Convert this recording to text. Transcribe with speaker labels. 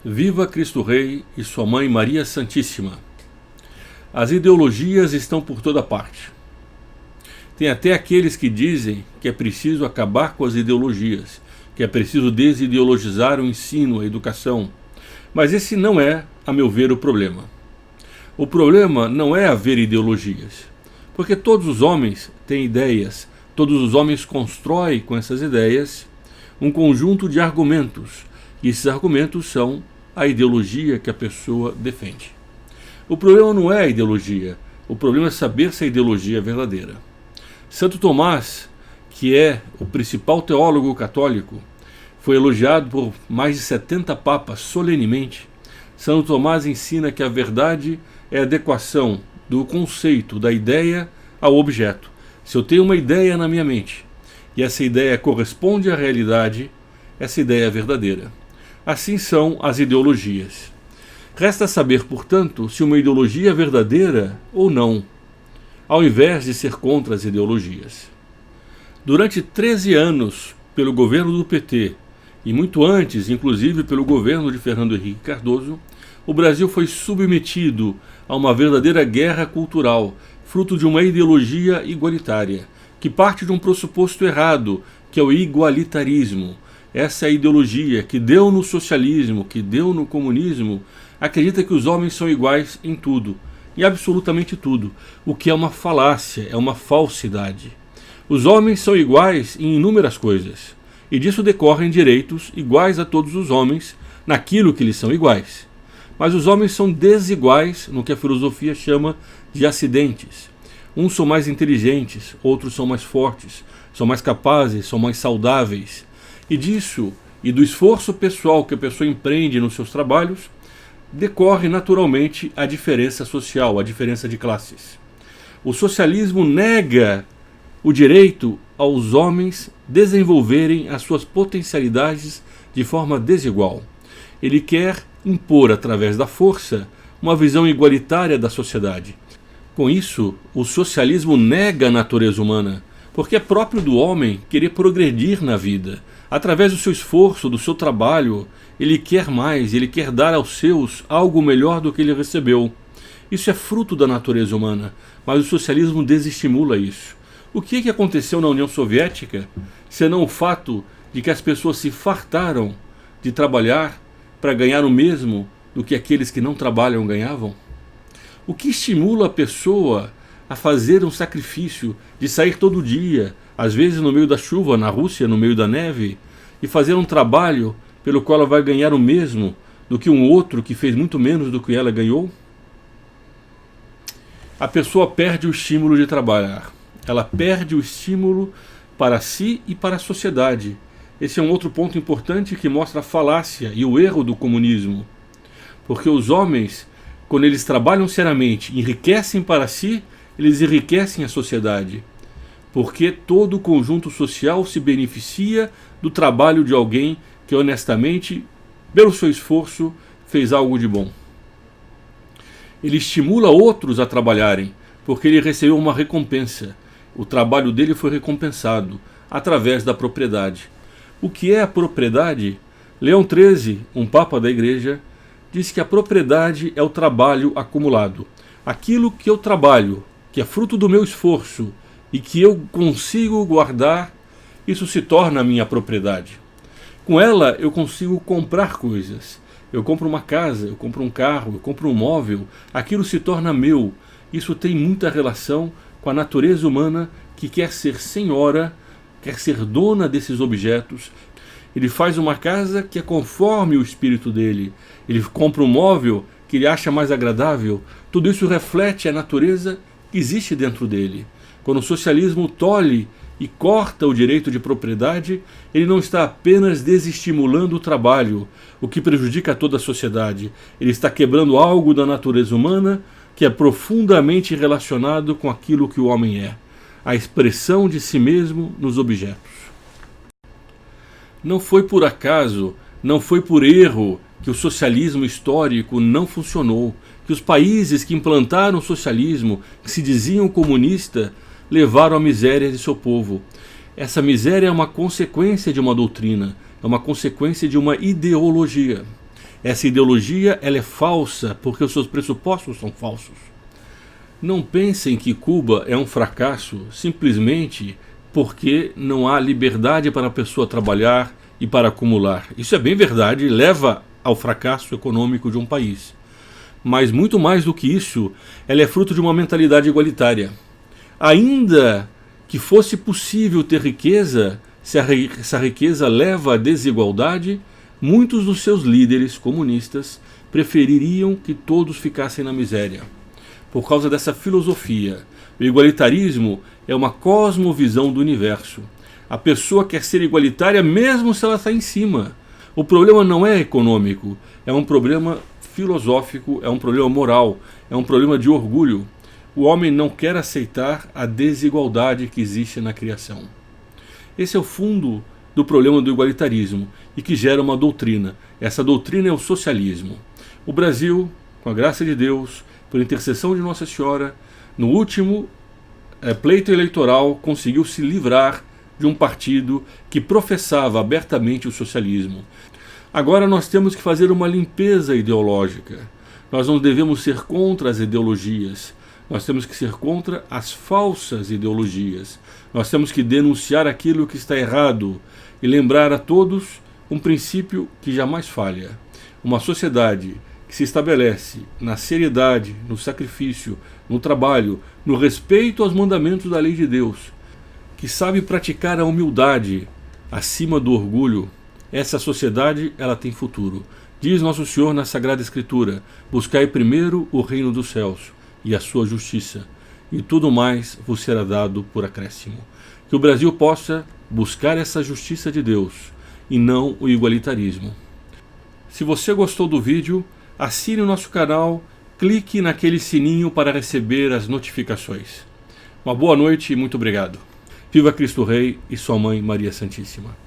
Speaker 1: Viva Cristo Rei e sua mãe Maria Santíssima. As ideologias estão por toda parte. Tem até aqueles que dizem que é preciso acabar com as ideologias, que é preciso desideologizar o ensino, a educação. Mas esse não é, a meu ver, o problema. O problema não é haver ideologias, porque todos os homens têm ideias, todos os homens constroem com essas ideias um conjunto de argumentos, e esses argumentos são a ideologia que a pessoa defende. O problema não é a ideologia, o problema é saber se a ideologia é verdadeira. Santo Tomás, que é o principal teólogo católico, foi elogiado por mais de 70 papas solenemente. Santo Tomás ensina que a verdade é a adequação do conceito, da ideia ao objeto. Se eu tenho uma ideia na minha mente e essa ideia corresponde à realidade, essa ideia é verdadeira. Assim são as ideologias. Resta saber, portanto, se uma ideologia é verdadeira ou não, ao invés de ser contra as ideologias. Durante 13 anos, pelo governo do PT, e muito antes, inclusive pelo governo de Fernando Henrique Cardoso, o Brasil foi submetido a uma verdadeira guerra cultural, fruto de uma ideologia igualitária, que parte de um pressuposto errado, que é o igualitarismo. Essa ideologia que deu no socialismo, que deu no comunismo, acredita que os homens são iguais em tudo, em absolutamente tudo, o que é uma falácia, é uma falsidade. Os homens são iguais em inúmeras coisas, e disso decorrem direitos iguais a todos os homens naquilo que lhes são iguais. Mas os homens são desiguais no que a filosofia chama de acidentes. Uns são mais inteligentes, outros são mais fortes, são mais capazes, são mais saudáveis. E disso, e do esforço pessoal que a pessoa empreende nos seus trabalhos, decorre naturalmente a diferença social, a diferença de classes. O socialismo nega o direito aos homens desenvolverem as suas potencialidades de forma desigual. Ele quer impor, através da força, uma visão igualitária da sociedade. Com isso, o socialismo nega a natureza humana, porque é próprio do homem querer progredir na vida. Através do seu esforço, do seu trabalho, ele quer mais, ele quer dar aos seus algo melhor do que ele recebeu. Isso é fruto da natureza humana, mas o socialismo desestimula isso. O que aconteceu na União Soviética, senão o fato de que as pessoas se fartaram de trabalhar para ganhar o mesmo do que aqueles que não trabalham ganhavam? O que estimula a pessoa a fazer um sacrifício de sair todo dia, às vezes no meio da chuva, na Rússia, no meio da neve, e fazer um trabalho pelo qual ela vai ganhar o mesmo do que um outro que fez muito menos do que ela ganhou? A pessoa perde o estímulo de trabalhar. Ela perde o estímulo para si e para a sociedade. Esse é um outro ponto importante que mostra a falácia e o erro do comunismo. Porque os homens, quando eles trabalham seriamente, enriquecem para si, eles enriquecem a sociedade. Porque todo o conjunto social se beneficia do trabalho de alguém que honestamente, pelo seu esforço, fez algo de bom. Ele estimula outros a trabalharem, porque ele recebeu uma recompensa. O trabalho dele foi recompensado através da propriedade. O que é a propriedade? Leão XIII, um papa da igreja, disse que a propriedade é o trabalho acumulado. Aquilo que eu trabalho, que é fruto do meu esforço e que eu consigo guardar, isso se torna a minha propriedade. Com ela eu consigo comprar coisas. Eu compro uma casa, eu compro um carro, eu compro um móvel, aquilo se torna meu. Isso tem muita relação com a natureza humana que quer ser senhora, quer ser dona desses objetos. Ele faz uma casa que é conforme o espírito dele. Ele compra um móvel que ele acha mais agradável. Tudo isso reflete a natureza que existe dentro dele. Quando o socialismo tolhe e corta o direito de propriedade, ele não está apenas desestimulando o trabalho, o que prejudica toda a sociedade. Ele está quebrando algo da natureza humana que é profundamente relacionado com aquilo que o homem é, a expressão de si mesmo nos objetos. Não foi por acaso, não foi por erro que o socialismo histórico não funcionou, que os países que implantaram o socialismo, que se diziam comunistas, levaram à miséria de seu povo. Essa miséria é uma consequência de uma doutrina, é uma consequência de uma ideologia. Essa ideologia ela é falsa porque os seus pressupostos são falsos. Não pensem que Cuba é um fracasso simplesmente porque não há liberdade para a pessoa trabalhar e para acumular. Isso é bem verdade e leva ao fracasso econômico de um país. Mas muito mais do que isso, ela é fruto de uma mentalidade igualitária. Ainda que fosse possível ter riqueza, se essa riqueza leva à desigualdade, muitos dos seus líderes comunistas prefeririam que todos ficassem na miséria. Por causa dessa filosofia, o igualitarismo é uma cosmovisão do universo. A pessoa quer ser igualitária mesmo se ela está em cima. O problema não é econômico, é um problema filosófico, é um problema moral, é um problema de orgulho. O homem não quer aceitar a desigualdade que existe na criação. Esse é o fundo do problema do igualitarismo e que gera uma doutrina. Essa doutrina é o socialismo. O Brasil, com a graça de Deus, por intercessão de Nossa Senhora, no último pleito eleitoral conseguiu se livrar de um partido que professava abertamente o socialismo. Agora nós temos que fazer uma limpeza ideológica. Nós não devemos ser contra as ideologias. Nós temos que ser contra as falsas ideologias. Nós temos que denunciar aquilo que está errado e lembrar a todos um princípio que jamais falha. Uma sociedade que se estabelece na seriedade, no sacrifício, no trabalho, no respeito aos mandamentos da lei de Deus, que sabe praticar a humildade acima do orgulho, essa sociedade ela tem futuro. Diz Nosso Senhor na Sagrada Escritura: buscai primeiro o reino dos céus e a sua justiça, e tudo mais vos será dado por acréscimo. Que o Brasil possa buscar essa justiça de Deus e não o igualitarismo. Se você gostou do vídeo, assine o nosso canal, clique naquele sininho para receber as notificações. Uma boa noite e muito obrigado. Viva Cristo Rei e sua Mãe Maria Santíssima.